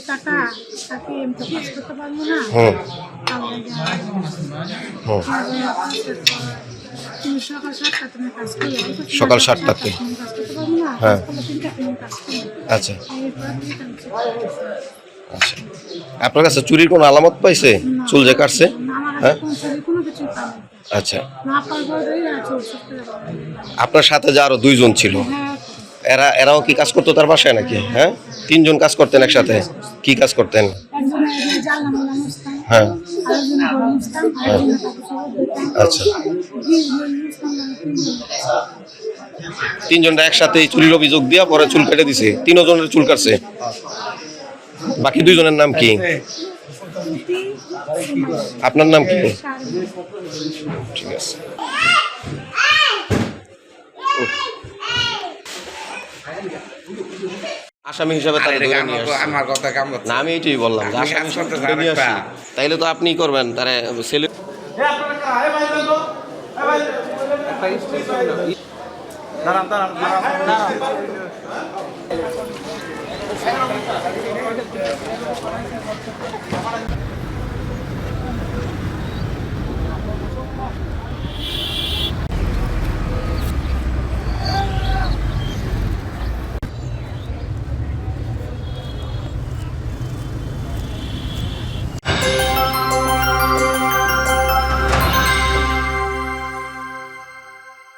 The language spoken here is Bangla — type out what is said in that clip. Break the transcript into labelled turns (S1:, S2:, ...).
S1: টাকা তাকে কাজ করতে পারবো না।
S2: সকাল 7টাতে। হ্যাঁ, আচ্ছা আচ্ছা। আপনার কাছে চুরির কোনো আলামত পাইছে? চুল যে কাটছে? হ্যাঁ, আচ্ছা। আপনার সাথে যে আরো 2 জন ছিল, এরাও কি কাজ করতো তার বাসায় নাকি? হ্যাঁ, 3 জন কাজ করতেন একসাথে। কি কাজ করতেন? হ্যাঁ, আচ্ছা। 3 জনটা একসাথে চুরির অভিযোগ দিয়া পরে চুল কেটে দিছে। 3 জনের চুল কাটছে। বাকি 2 জনের নাম কি? আপনার নাম কি? ঠিক আছে। আসামি হিসাবে
S3: আমার কথা কাম
S2: না, আমি এইটাই বললাম তাইলে তো আপনি করবেন তারে ছেলে। দাঁড়ান